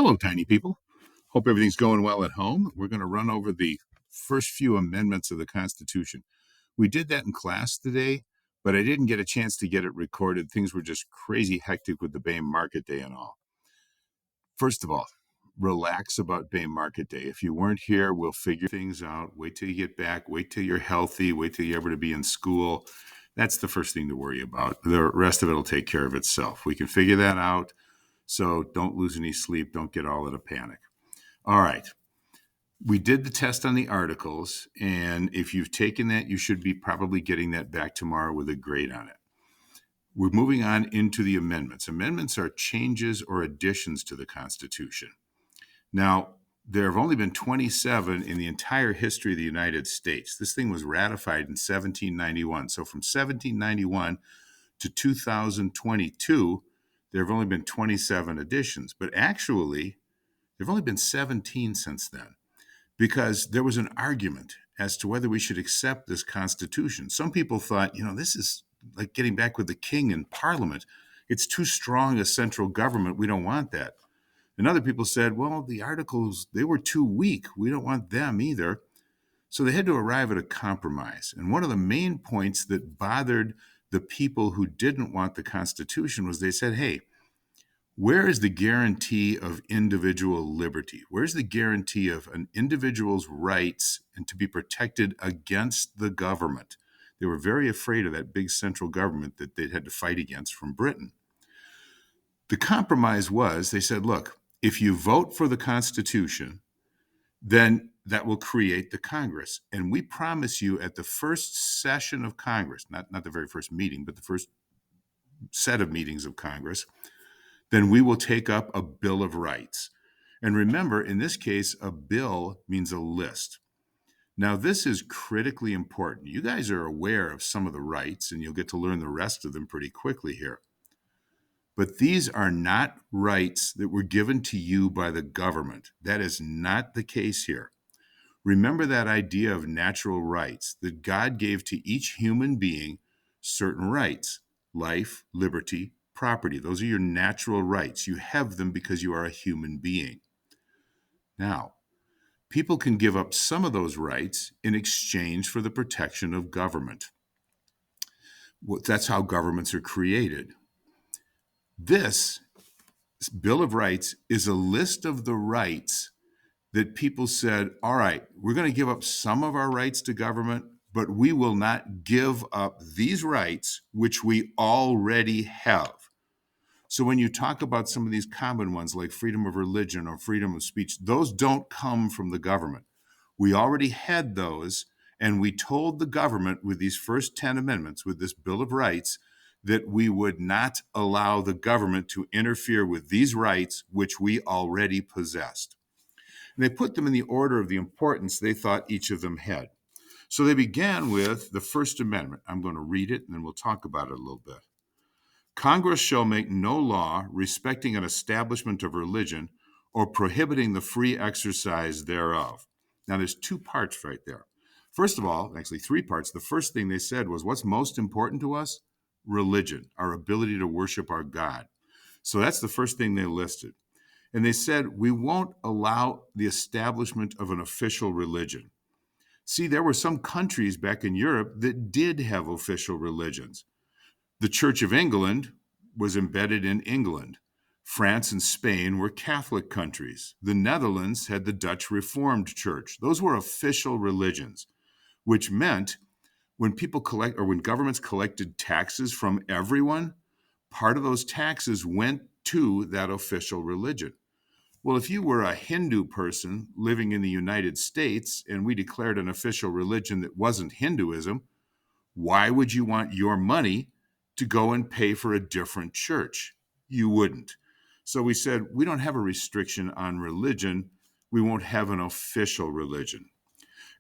Hello, tiny people. Hope everything's going well at home. We're going to run over the first few amendments of the Constitution. We did that in class today, but I didn't get a chance to get it recorded. Things were just crazy hectic with the Bay Market Day and all. First of all, relax about Bay Market Day. If you weren't here, we'll figure things out. Wait till you get back. Wait till you're healthy. Wait till you're able to be in school. That's the first thing to worry about. The rest of it will take care of itself. We can figure that out. So don't lose any sleep. Don't get all in a panic. All right. We did the test on the articles, and if you've taken that, you should be probably getting that back tomorrow with a grade on it. We're moving on into the amendments. Amendments are changes or additions to the Constitution. Now, there have only been 27 in the entire history of the United States. This thing was ratified in 1791. So from 1791 to 2022, there have only been 27 additions. But actually, there have only been 17 since then, because there was an argument as to whether we should accept this Constitution. Some people thought, this is like getting back with the king in Parliament. It's too strong a central government. We don't want that. And other people said, well, the articles, they were too weak. We don't want them either. So they had to arrive at a compromise. And one of the main points that bothered the people who didn't want the Constitution was they said, hey, where is the guarantee of individual liberty? Where's the guarantee of an individual's rights and to be protected against the government? They were very afraid of that big central government that they'd had to fight against from Britain. The compromise was, they said, look, if you vote for the Constitution, then that will create the Congress. And we promise you at the first session of Congress, not the very first meeting, but the first set of meetings of Congress, then we will take up a Bill of Rights. And remember, in this case, a bill means a list. Now, this is critically important. You guys are aware of some of the rights, and you'll get to learn the rest of them pretty quickly here. But these are not rights that were given to you by the government. That is not the case here. Remember that idea of natural rights, that God gave to each human being certain rights: life, liberty, property. Those are your natural rights. You have them because you are a human being. Now, people can give up some of those rights in exchange for the protection of government. That's how governments are created. This Bill of Rights is a list of the rights that people said, all right, we're going to give up some of our rights to government, but we will not give up these rights which we already have. So when you talk about some of these common ones like freedom of religion or freedom of speech, those don't come from the government. We already had those, and we told the government with these first 10 amendments, with this Bill of Rights, that we would not allow the government to interfere with these rights which we already possessed. And they put them in the order of the importance they thought each of them had. So they began with the First Amendment. I'm going to read it, and then we'll talk about it a little bit. Congress shall make no law respecting an establishment of religion or prohibiting the free exercise thereof. Now, there's two parts right there. First of all, actually three parts. The first thing they said was, what's most important to us? Religion, our ability to worship our God. So that's the first thing they listed. And they said, we won't allow the establishment of an official religion. See, there were some countries back in Europe that did have official religions. The Church of England was embedded in England. France and Spain were Catholic countries. The Netherlands had the Dutch Reformed Church. Those were official religions, which meant when governments collected taxes from everyone, part of those taxes went to that official religion. Well, if you were a Hindu person living in the United States and we declared an official religion that wasn't Hinduism, why would you want your money to go and pay for a different church? You wouldn't. So we said, we don't have a restriction on religion. We won't have an official religion.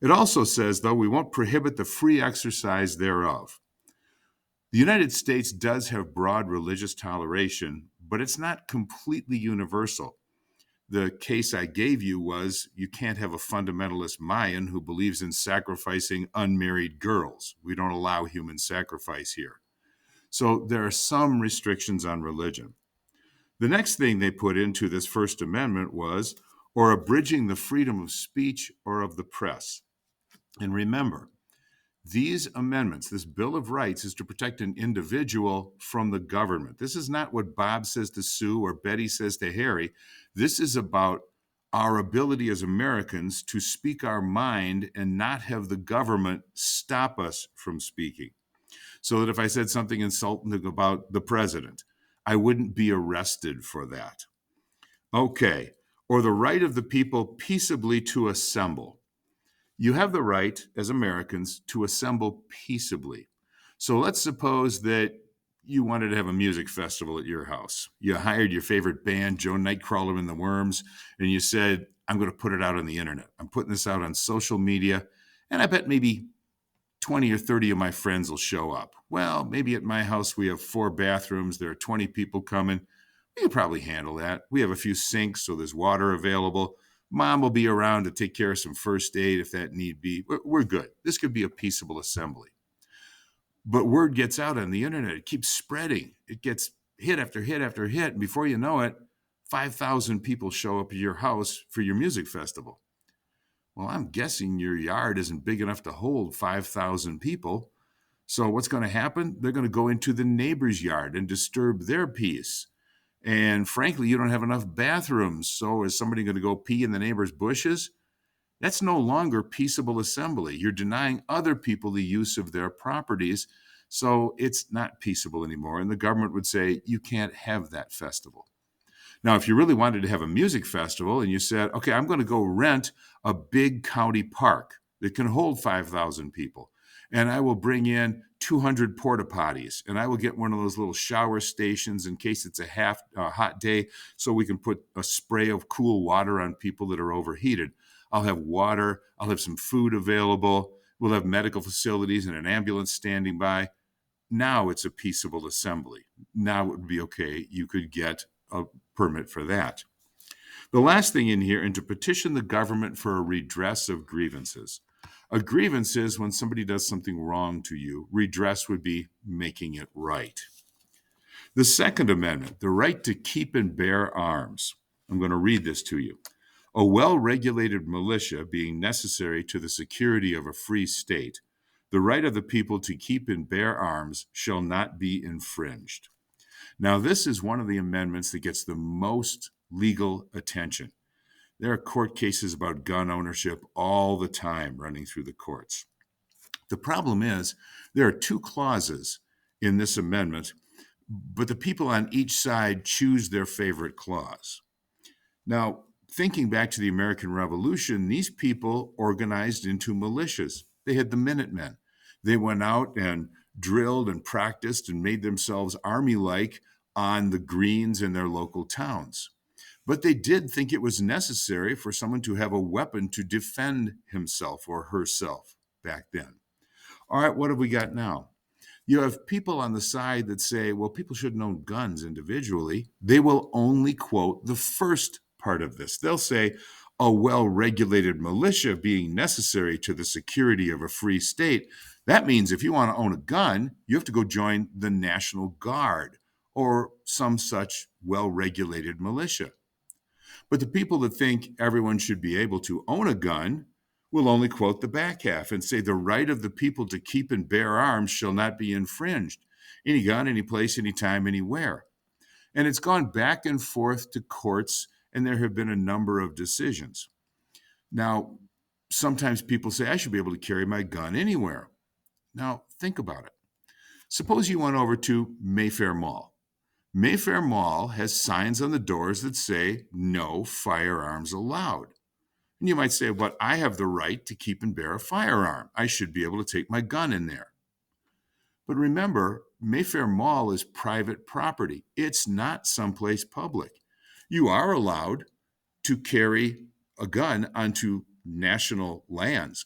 It also says, though, we won't prohibit the free exercise thereof. The United States does have broad religious toleration, but it's not completely universal. The case I gave you was you can't have a fundamentalist Mayan who believes in sacrificing unmarried girls. We don't allow human sacrifice here. So there are some restrictions on religion. The next thing they put into this First Amendment was, or abridging the freedom of speech or of the press. And remember, these amendments, this Bill of Rights, is to protect an individual from the government. This is not what Bob says to Sue or Betty says to Harry. This is about our ability as Americans to speak our mind and not have the government stop us from speaking. So that if I said something insulting about the president, I wouldn't be arrested for that. Okay. Or the right of the people peaceably to assemble. You have the right as Americans to assemble peaceably. So let's suppose that you wanted to have a music festival at your house. You hired your favorite band, Joe Nightcrawler and the Worms, and you said, I'm going to put it out on the internet. I'm putting this out on social media, and I bet maybe 20 or 30 of my friends will show up. Well, maybe at my house we have 4 bathrooms. There are 20 people coming. We can probably handle that. We have a few sinks, so there's water available. Mom will be around to take care of some first aid if that need be. We're good. This could be a peaceable assembly. But word gets out on the internet. It keeps spreading. It gets hit after hit after hit. And before you know it, 5,000 people show up at your house for your music festival. Well, I'm guessing your yard isn't big enough to hold 5,000 people. So what's going to happen? They're going to go into the neighbor's yard and disturb their peace. And frankly, you don't have enough bathrooms. So is somebody going to go pee in the neighbor's bushes? That's no longer peaceable assembly. You're denying other people the use of their properties. So it's not peaceable anymore. And the government would say, you can't have that festival. Now, if you really wanted to have a music festival and you said, okay, I'm going to go rent a big county park that can hold 5,000 people, and I will bring in 200 porta potties, and I will get one of those little shower stations in case it's a hot day, so we can put a spray of cool water on people that are overheated. I'll have water. I'll have some food available. We'll have medical facilities and an ambulance standing by. Now it's a peaceable assembly. Now it would be okay. You could get a permit for that. The last thing in here, and to petition the government for a redress of grievances. A grievance is when somebody does something wrong to you. Redress would be making it right. The Second Amendment, the right to keep and bear arms. I'm going to read this to you. A well-regulated militia being necessary to the security of a free state, the right of the people to keep and bear arms shall not be infringed. Now, this is one of the amendments that gets the most legal attention. There are court cases about gun ownership all the time running through the courts. The problem is there are 2 clauses in this amendment, but the people on each side choose their favorite clause. Now, thinking back to the American Revolution, these people organized into militias. They had the Minutemen. They went out and drilled and practiced and made themselves army-like on the greens in their local towns. But they did think it was necessary for someone to have a weapon to defend himself or herself back then. All right, what have we got now? You have people on the side that say, well, people shouldn't own guns individually. They will only quote the first part of this. They'll say, a well-regulated militia being necessary to the security of a free state. That means if you want to own a gun, you have to go join the National Guard or some such well-regulated militia. But the people that think everyone should be able to own a gun will only quote the back half and say the right of the people to keep and bear arms shall not be infringed. Any gun, any place, any time, anywhere. And it's gone back and forth to courts, and there have been a number of decisions. Now, sometimes people say, I should be able to carry my gun anywhere. Now, think about it. Suppose you went over to Mayfair Mall. Mayfair Mall has signs on the doors that say, no firearms allowed. And you might say, but I have the right to keep and bear a firearm. I should be able to take my gun in there. But remember, Mayfair Mall is private property. It's not someplace public. You are allowed to carry a gun onto national lands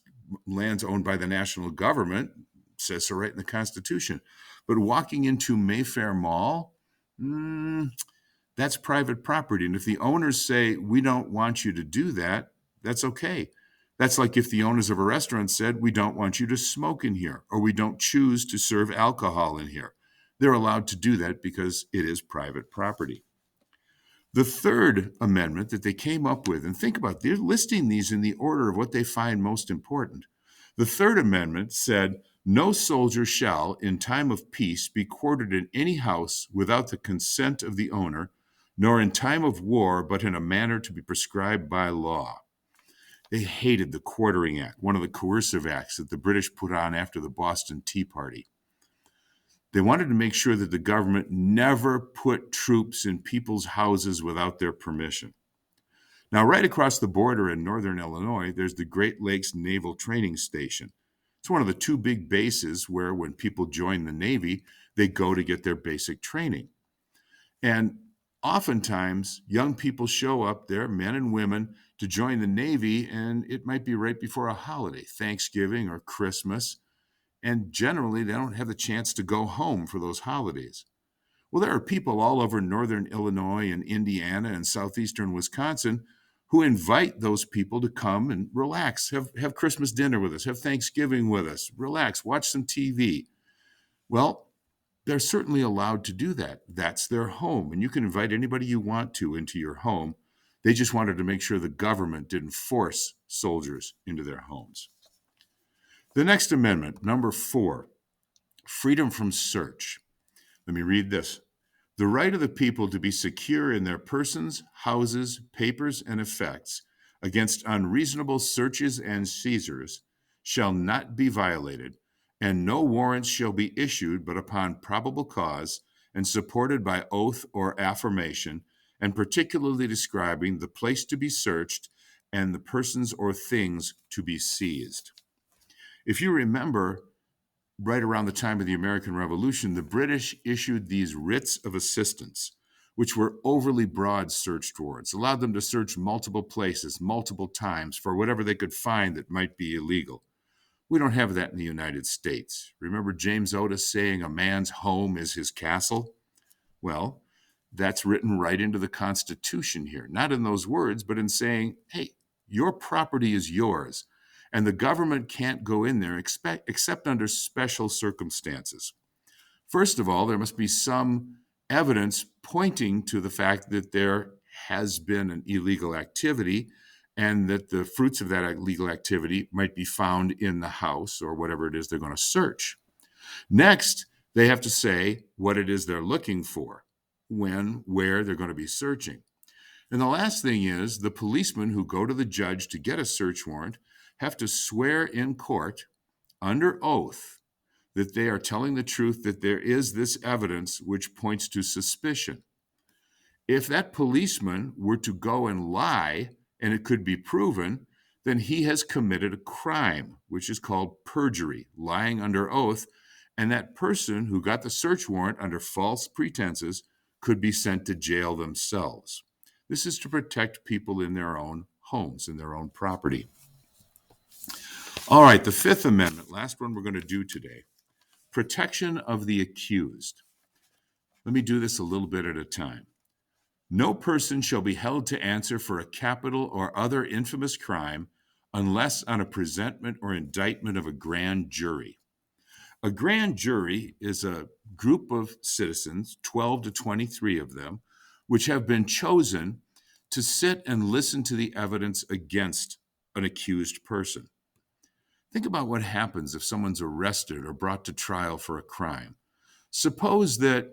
owned by the national government. It says so right in the Constitution. But walking into Mayfair Mall, that's private property. And if the owners say, we don't want you to do that, that's okay. That's like if the owners of a restaurant said, we don't want you to smoke in here, or we don't choose to serve alcohol in here. They're allowed to do that because it is private property. The third amendment that they came up with, and think about, they're listing these in the order of what they find most important. The third amendment said, no soldier shall, in time of peace, be quartered in any house without the consent of the owner, nor in time of war, but in a manner to be prescribed by law. They hated the Quartering Act, one of the coercive acts that the British put on after the Boston Tea Party. They wanted to make sure that the government never put troops in people's houses without their permission. Now, right across the border in northern Illinois, there's the Great Lakes Naval Training Station. It's one of the two big bases where, when people join the Navy, they go to get their basic training. And oftentimes, young people show up there, men and women, to join the Navy, and it might be right before a holiday, Thanksgiving or Christmas. And generally, they don't have the chance to go home for those holidays. Well, there are people all over northern Illinois and Indiana and southeastern Wisconsin who invite those people to come and relax, have Christmas dinner with us, have Thanksgiving with us, relax, watch some TV. Well, they're certainly allowed to do that. That's their home, and you can invite anybody you want to into your home. They just wanted to make sure the government didn't force soldiers into their homes. The next amendment, number 4, freedom from search. Let me read this. The right of the people to be secure in their persons, houses, papers, and effects against unreasonable searches and seizures shall not be violated, and no warrants shall be issued but upon probable cause and supported by oath or affirmation, and particularly describing the place to be searched and the persons or things to be seized. If you remember, right around the time of the American Revolution, the British issued these writs of assistance, which were overly broad search warrants, allowed them to search multiple places, multiple times for whatever they could find that might be illegal. We don't have that in the United States. Remember James Otis saying a man's home is his castle? Well, that's written right into the Constitution here, not in those words, but in saying, hey, your property is yours, and the government can't go in there except under special circumstances. First of all, there must be some evidence pointing to the fact that there has been an illegal activity and that the fruits of that illegal activity might be found in the house or whatever it is they're going to search. Next, they have to say what it is they're looking for, when, where they're going to be searching. And the last thing is the policemen who go to the judge to get a search warrant have to swear in court under oath that they are telling the truth, that there is this evidence which points to suspicion. If that policeman were to go and lie, and it could be proven, then he has committed a crime, which is called perjury, lying under oath, and that person who got the search warrant under false pretenses could be sent to jail themselves. This is to protect people in their own homes, in their own property. All right, the Fifth Amendment, last one we're going to do today. Protection of the accused. Let me do this a little bit at a time. No person shall be held to answer for a capital or other infamous crime unless on a presentment or indictment of a grand jury. A grand jury is a group of citizens, 12 to 23 of them, which have been chosen to sit and listen to the evidence against an accused person. Think about what happens if someone's arrested or brought to trial for a crime. Suppose that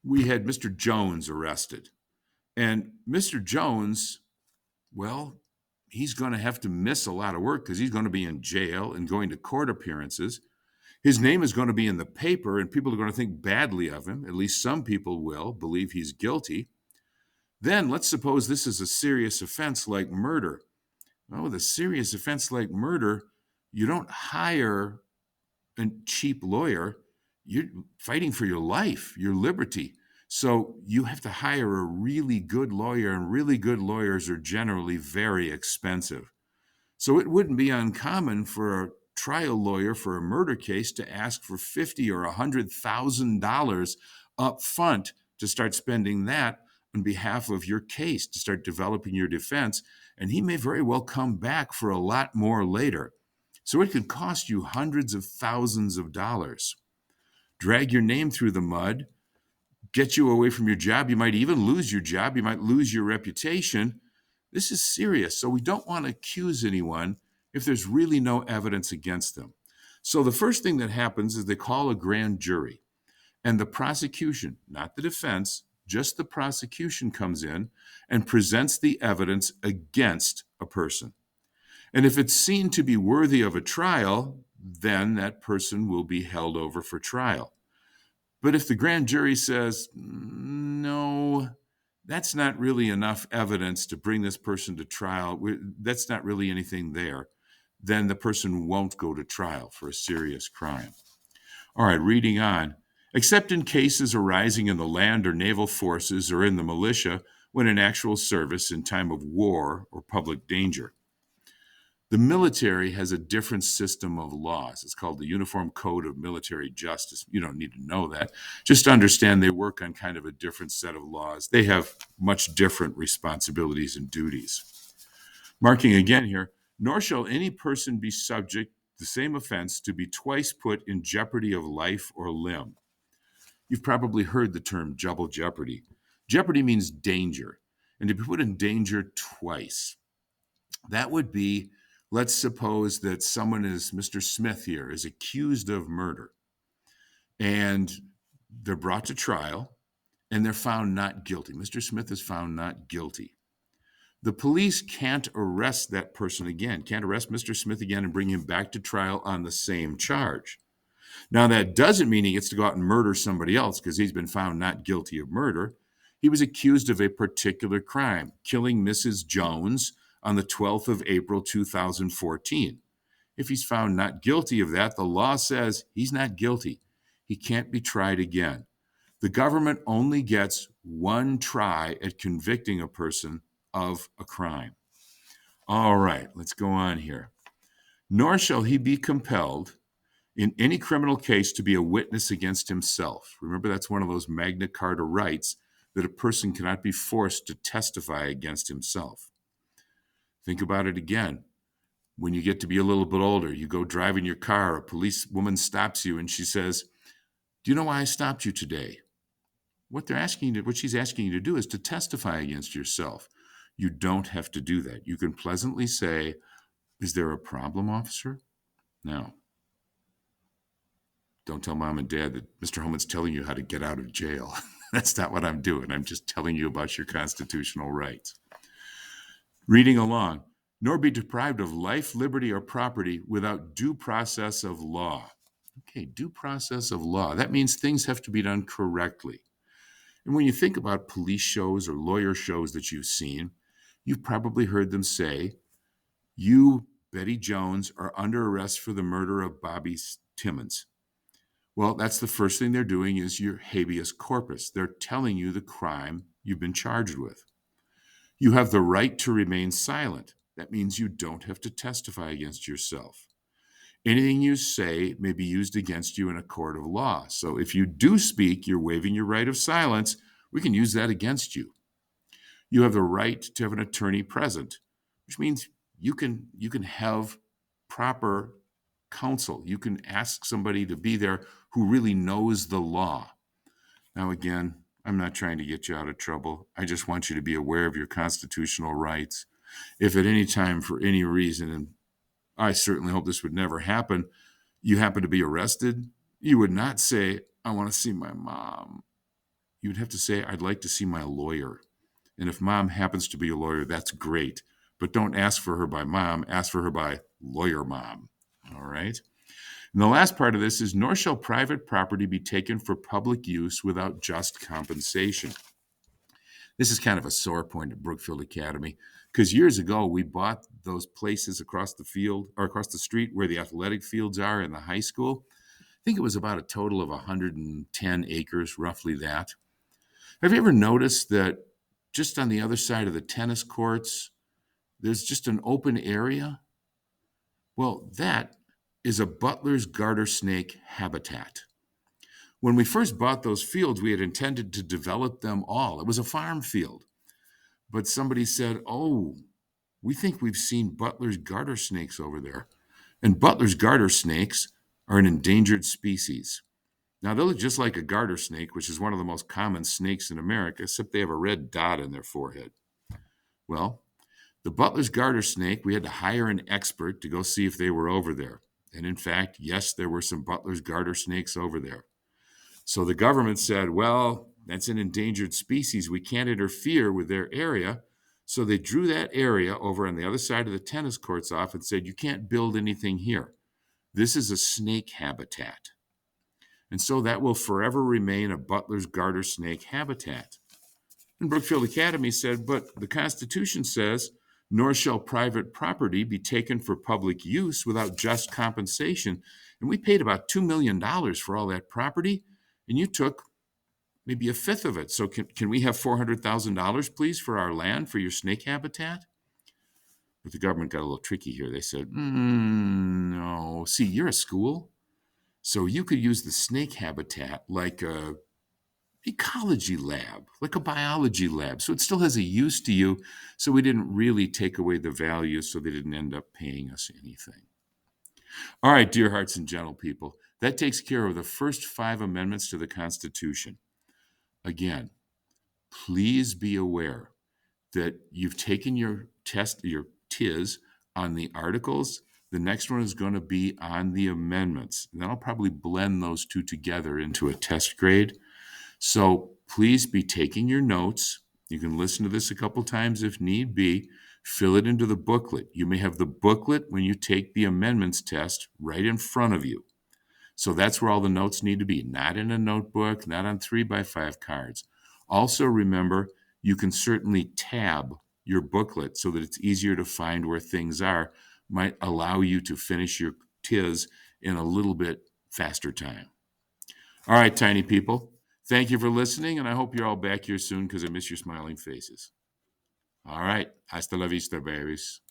we had Mr. Jones arrested, and Mr. Jones, well, he's going to have to miss a lot of work because he's going to be in jail and going to court appearances. His name is going to be in the paper, and people are going to think badly of him. At least some people will believe he's guilty. Then let's suppose this is a serious offense like murder. Well, with a serious offense like murder, you don't hire a cheap lawyer. You're fighting for your life, your liberty. So you have to hire a really good lawyer, and really good lawyers are generally very expensive. So it wouldn't be uncommon for a trial lawyer for a murder case to ask for $50,000 or $100,000 up front to start spending that on behalf of your case, to start developing your defense. And he may very well come back for a lot more later. So it could cost you hundreds of thousands of dollars. Drag your name through the mud, get you away from your job. You might even lose your job. You might lose your reputation. This is serious. So we don't want to accuse anyone if there's really no evidence against them. So the first thing that happens is they call a grand jury, and the prosecution, not the defense, just the prosecution comes in and presents the evidence against a person. And if it's seen to be worthy of a trial, then that person will be held over for trial. But if the grand jury says, no, that's not really enough evidence to bring this person to trial, that's not really anything there, then the person won't go to trial for a serious crime. All right, reading on. Except in cases arising in the land or naval forces or in the militia when in actual service in time of war or public danger. The military has a different system of laws. It's called the Uniform Code of Military Justice. You don't need to know that. Just understand they work on kind of a different set of laws. They have much different responsibilities and duties. Marking again here, nor shall any person be subject to the same offense to be twice put in jeopardy of life or limb. You've probably heard the term double jeopardy. Jeopardy means danger, and to be put in danger twice. That would be, let's suppose that someone is, Mr. Smith here, is accused of murder, and they're brought to trial, and they're found not guilty. Mr. Smith is found not guilty. The police can't arrest that person again, can't arrest Mr. Smith again and bring him back to trial on the same charge. Now, that doesn't mean he gets to go out and murder somebody else because he's been found not guilty of murder. He was accused of a particular crime, killing Mrs. Jones on the 12th of April, 2014. If he's found not guilty of that, the law says he's not guilty. He can't be tried again. The government only gets one try at convicting a person of a crime. All right, let's go on here. Nor shall he be compelled in any criminal case to be a witness against himself. Remember, that's one of those Magna Carta rights that a person cannot be forced to testify against himself. Think about it again. When you get to be a little bit older, you go driving your car, a policewoman stops you and she says, "Do you know why I stopped you today?" What she's asking you to do is to testify against yourself. You don't have to do that. You can pleasantly say, "Is there a problem, officer?" Now, don't tell mom and dad that Mr. Holman's telling you how to get out of jail. That's not what I'm doing. I'm just telling you about your constitutional rights. Reading along, nor be deprived of life, liberty, or property without due process of law. Okay, due process of law. That means things have to be done correctly. And when you think about police shows or lawyer shows that you've seen, you've probably heard them say, "You, Betty Jones, are under arrest for the murder of Bobby Timmons." Well, that's the first thing they're doing is your habeas corpus. They're telling you the crime you've been charged with. You have the right to remain silent. That means you don't have to testify against yourself. Anything you say may be used against you in a court of law. So if you do speak, you're waiving your right of silence. We can use that against you. You have the right to have an attorney present, which means you can have proper counsel. You can ask somebody to be there who really knows the law. Now, again, I'm not trying to get you out of trouble. I just want you to be aware of your constitutional rights. If at any time, for any reason, and I certainly hope this would never happen, you happen to be arrested, you would not say, "I want to see my mom." You would have to say, "I'd like to see my lawyer." And if mom happens to be a lawyer, that's great. But don't ask for her by mom, ask for her by lawyer mom. All right? And the last part of this is, nor shall private property be taken for public use without just compensation. This is kind of a sore point at Brookfield Academy because years ago we bought those places across the field or across the street where the athletic fields are in the high school. I think it was about a total of 110 acres, roughly that. Have you ever noticed that just on the other side of the tennis courts, there's just an open area? Well, that is a Butler's garter snake habitat. When we first bought those fields, we had intended to develop them all. It was a farm field. But somebody said, "Oh, we think we've seen Butler's garter snakes over there." And Butler's garter snakes are an endangered species. Now, they look just like a garter snake, which is one of the most common snakes in America, except they have a red dot in their forehead. Well, the Butler's garter snake, we had to hire an expert to go see if they were over there. And in fact, yes, there were some Butler's garter snakes over there. So the government said, well, that's an endangered species. We can't interfere with their area. So they drew that area over on the other side of the tennis courts off and said, you can't build anything here. This is a snake habitat. And so that will forever remain a Butler's garter snake habitat. And Brookfield Academy said, but the Constitution says, nor shall private property be taken for public use without just compensation. And we paid about $2 million for all that property, and you took maybe a fifth of it. So can we have $400,000, please, for our land, for your snake habitat? But the government got a little tricky here. They said, no. See, you're a school, so you could use the snake habitat like a ecology lab, like a biology lab. So it still has a use to you. So we didn't really take away the value, so they didn't end up paying us anything. All right, dear hearts and gentle people, that takes care of the first 5 amendments to the Constitution. Again, please be aware that you've taken your test, your TIS, on the articles. The next one is going to be on the amendments. And then I'll probably blend those two together into a test grade. So please be taking your notes. You can listen to this a couple times if need be. Fill it into the booklet. You may have the booklet when you take the amendments test right in front of you. So that's where all the notes need to be, not in a notebook, not on 3x5 cards. Also remember, you can certainly tab your booklet so that it's easier to find where things are, might allow you to finish your TIS in a little bit faster time. All right, tiny people, thank you for listening, and I hope you're all back here soon because I miss your smiling faces. All right, hasta la vista, babies.